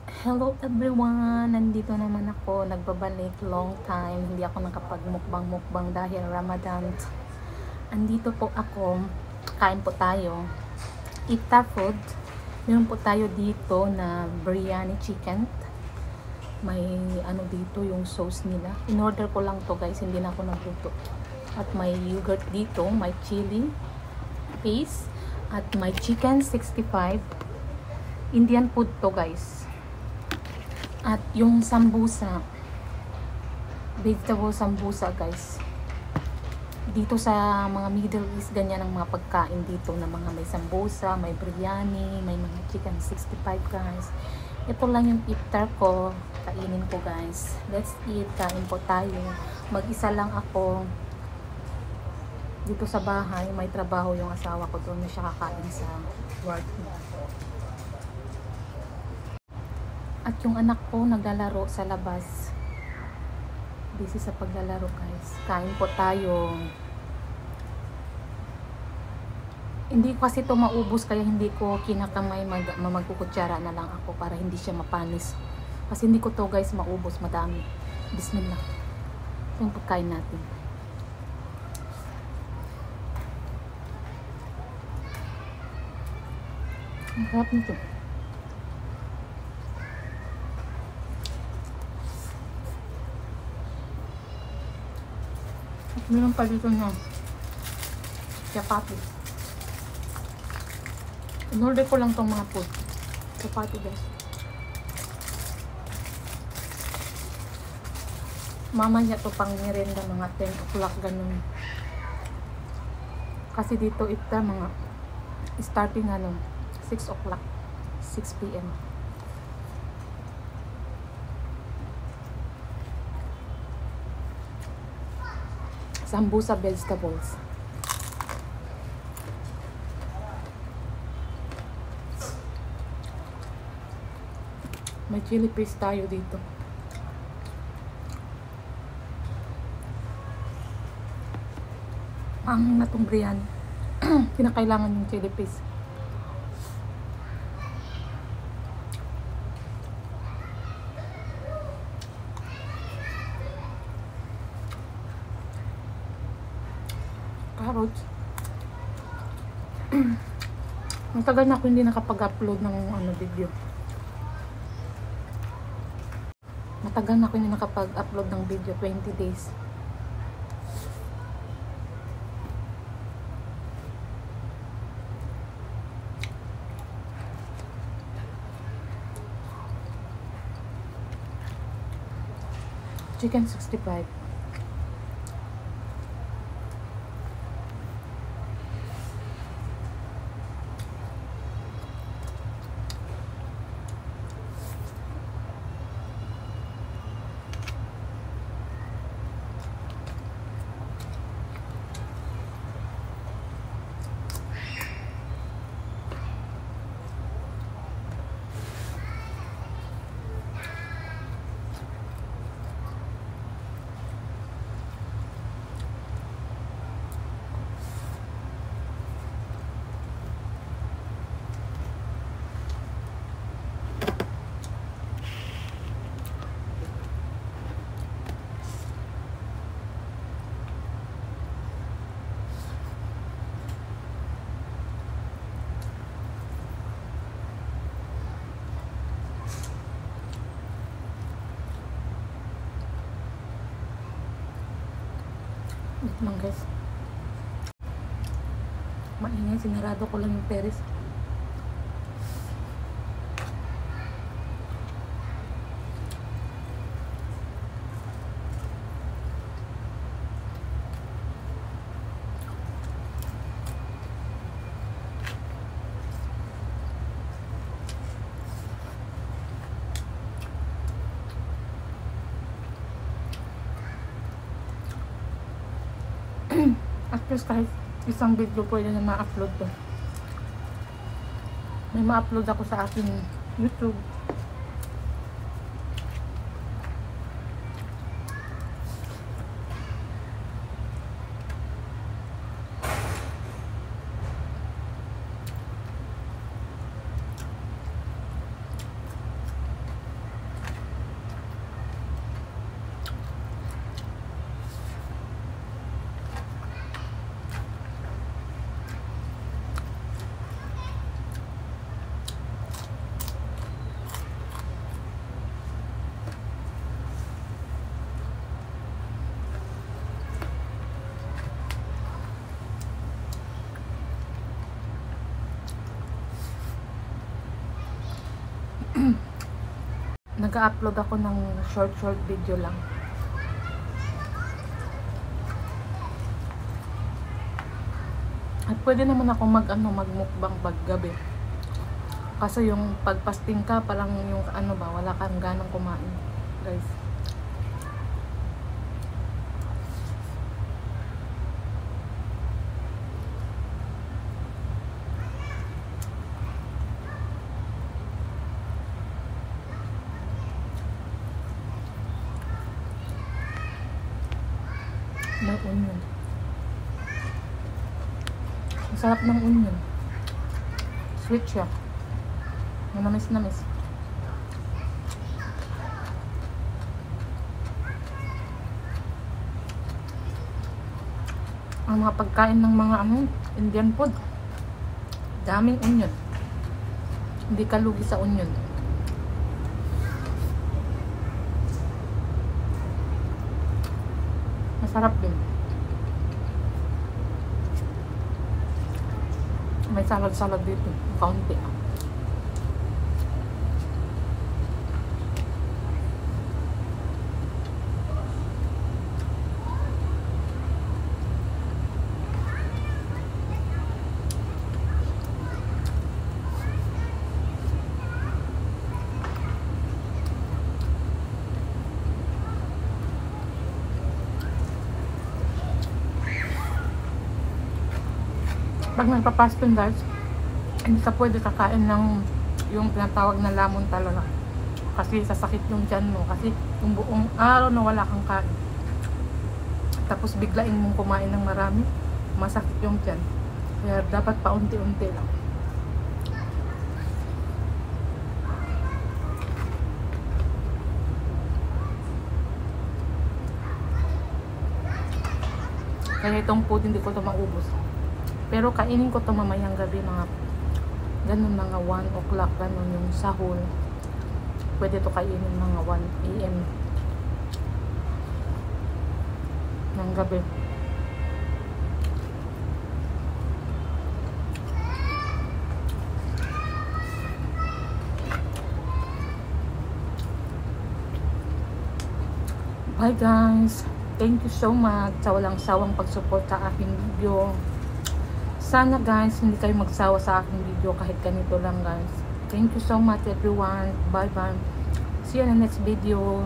Hello everyone! Nandito naman ako, nagbabalik, long time. Hindi ako nakapag-mukbang dahil Ramadan. Andito po ako, kain po tayo. Iftar food. Meron po tayo dito na biryani chicken. May ano dito, yung sauce nila. In-order ko lang to guys, hindi na ako nagluto. At may yogurt dito, may chili paste, at may chicken 65. Indian food to guys. At yung sambusa, vegetable sambusa guys. Dito sa mga Middle East, ganyan ang mga pagkain dito na mga may sambusa, may biryani, may mga chicken 65 guys. Ito lang yung iftar ko, kainin ko guys. Let's eat, kain po tayo. Mag-isa lang ako dito sa bahay, may trabaho yung asawa ko, doon na siya kakain sa work. At yung anak ko naglalaro sa labas. Busy sa paglalaro guys. Kain po tayo. Hindi kasi ito maubos kaya hindi ko kinakamay, magkukutsara na lang ako para hindi siya mapanis. Kasi hindi ko to guys maubos, madami. Bismillah. Ito yung pagkain natin. Ang sarap nito. At meron pa dito na chapati. In-order ko lang tong mga food. Chapati guys. Mamaya to pang merienda mga 10 o'clock ganun. Kasi dito ito mga starting 6 o'clock. 6 p.m. Sambusa vegetables. May chili paste tayo dito. Ang natong biryani. Kinakailangan yung chili paste. Carrots. Matagal na ako hindi nakapag-upload ng video. Matagal na ako hindi nakapag-upload ng video, 20 days. Chicken 65. Ito lang guys. Maingay, sinarado ko lang yung peris. At least kahit isang video pwede na ma-upload ko. May ma-upload ako sa aking YouTube. nag-upload ako ng short video lang. At pwede naman ako magmukbang paggabi. Kasi yung pagpasting ka, parang yung wala kang ganang kumain, guys. May onion. Ang sarap ng onion. Sweet siya. Manamis-namis. Ang mga pagkain ng mga Indian food, daming onion. Hindi ka lugi sa onion. Masarap din. May salad dito, kaunti. Pag nagpa-fasting, guys, hindi ka pwede kakain ng yung tinatawag na lamon talaga. Kasi sasakit yung tiyan mo. Kasi yung buong araw na wala kang kain. Tapos biglain mong kumain ng marami, masakit yung tiyan. Kaya dapat paunti-unti lang. Kaya itong food hindi ko ito maubos. Pero kainin ko ito mamayang gabi, mga ganun, mga 1 o'clock, ganun yung sahur. Pwede ito kainin mga 1 AM ng gabi. Bye guys! Thank you so much sa walang sawang pag-support sa aking video. Sana guys, hindi kayo magsawa sa aking video kahit ganito lang guys. Thank you so much everyone. Bye bye. See you in the next video.